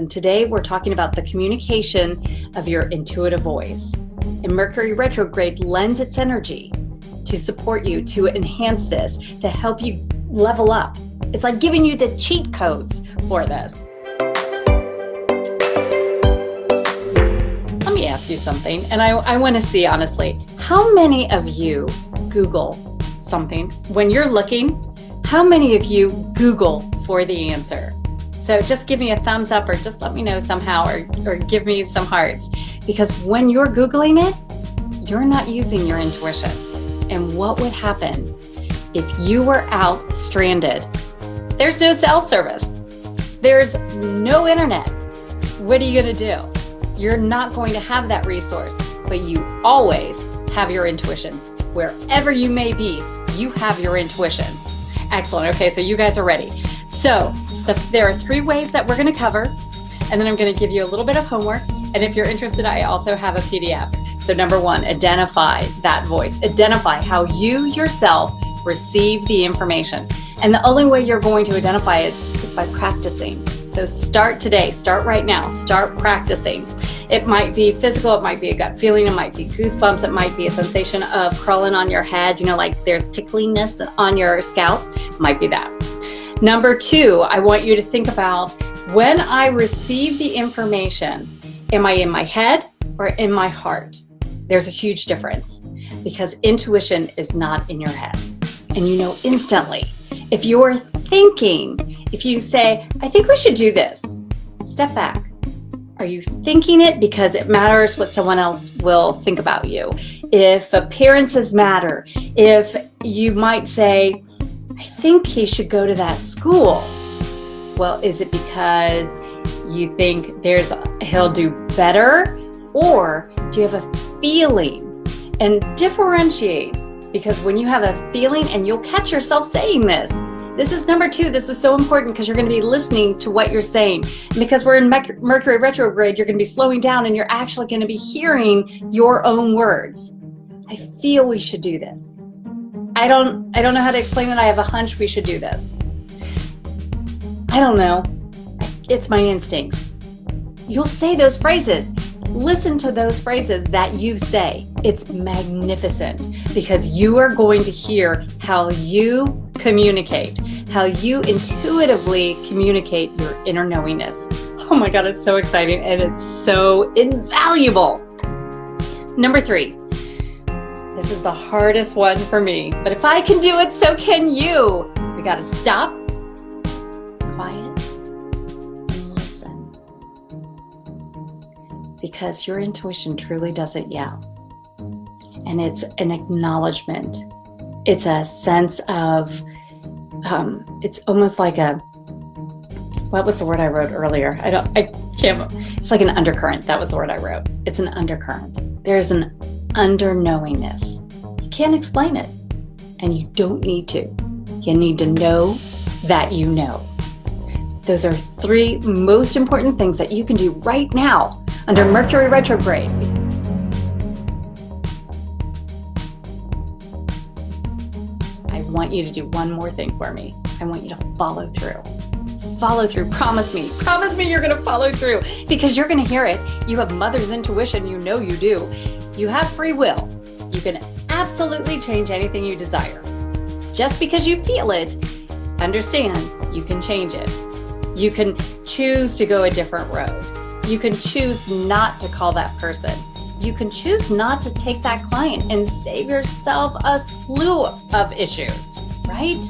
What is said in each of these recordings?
And today we're talking about the communication of your intuitive voice. And Mercury Retrograde lends its energy to support you, to enhance this, to help you level up. It's like giving you the cheat codes for this. Let me ask you something, and I want to see honestly, how many of you Google something when you're looking? How many of you Google for the answer? So just give me a thumbs up, or just let me know somehow, or give me some hearts, because when you're Googling it, you're not using your intuition. And what would happen if you were out stranded? There's no cell service. There's no internet. What are you going to do? You're not going to have that resource, but you always have your intuition. Wherever you may be, you have your intuition. Excellent. Okay, so you guys are ready. So there are 3 ways that we're going to cover, and then I'm going to give you a little bit of homework. And if you're interested, I also have a PDF. So number 1, identify that voice. Identify how you yourself receive the information. And the only way you're going to identify it is by practicing. So start today, start right now, start practicing. It might be physical, it might be a gut feeling, it might be goosebumps, it might be a sensation of crawling on your head, like there's tickliness on your scalp, might be that. Number 2, I want you to think about, when I receive the information, am I in my head or in my heart? There's a huge difference, because intuition is not in your head. And you know instantly. If you're thinking, if you say, I think we should do this, step back. Are you thinking it because it matters what someone else will think about you? If appearances matter, if you might say, I think he should go to that school. Well, is it because you think he'll do better? Or do you have a feeling? And differentiate, because when you have a feeling, and you'll catch yourself saying this is number 2. This is so important, because you're going to be listening to what you're saying. And because we're in Mercury Retrograde, you're going to be slowing down, and you're actually going to be hearing your own words. I feel we should do this. I don't know how to explain it. I have a hunch we should do this. I don't know. It's my instincts. You'll say those phrases. Listen to those phrases that you say. It's magnificent, because you are going to hear how you communicate, how you intuitively communicate your inner knowingness. Oh my God, it's so exciting, and it's so invaluable. Number 3, this is the hardest one for me, but if I can do it, so can you. We got to stop, quiet, and listen. Because your intuition truly doesn't yell. And it's an acknowledgement. It's a sense of, it's almost like what was the word I wrote earlier? I can't, it's like an undercurrent. That was the word I wrote. It's an undercurrent. There's an underknowingness. You can't explain it, and you don't need to. You need to know that you know. Those are 3 most important things that you can do right now under Mercury Retrograde. I want you to do one more thing for me. I want you to follow through. Follow through. Promise me. Promise me you're going to follow through, because you're going to hear it. You have mother's intuition. You know you do. You have free will. You can absolutely change anything you desire. Just because you feel it, understand you can change it. You can choose to go a different road. You can choose not to call that person. You can choose not to take that client and save yourself a slew of issues, right?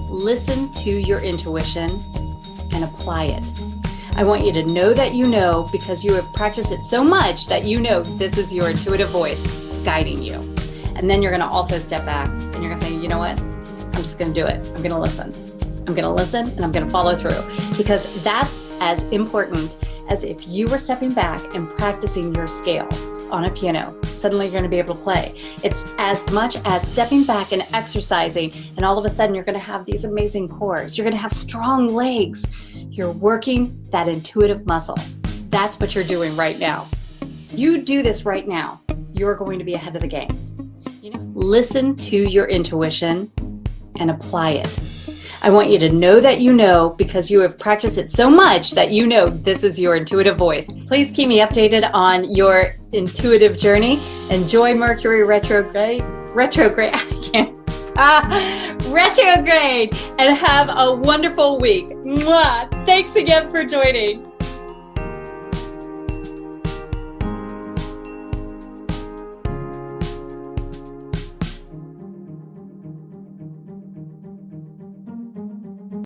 Listen to your intuition and apply it. I want you to know that you know, because you have practiced it so much that you know this is your intuitive voice guiding you. And then you're going to also step back, and you're going to say, you know what? I'm just going to do it. I'm going to listen. I'm going to listen, and I'm going to follow through, because that's as important as if you were stepping back and practicing your scales on a piano. Suddenly you're going to be able to play. It's as much as stepping back and exercising, and all of a sudden you're going to have these amazing cores. You're going to have strong legs. You're working that intuitive muscle. That's what you're doing right now. You do this right now, you're going to be ahead of the game. Listen to your intuition and apply it. I want you to know that you know, because you have practiced it so much that you know this is your intuitive voice. Please keep me updated on your intuitive journey. Enjoy Mercury retrograde, retrograde, and have a wonderful week. Mwah! Thanks again for joining.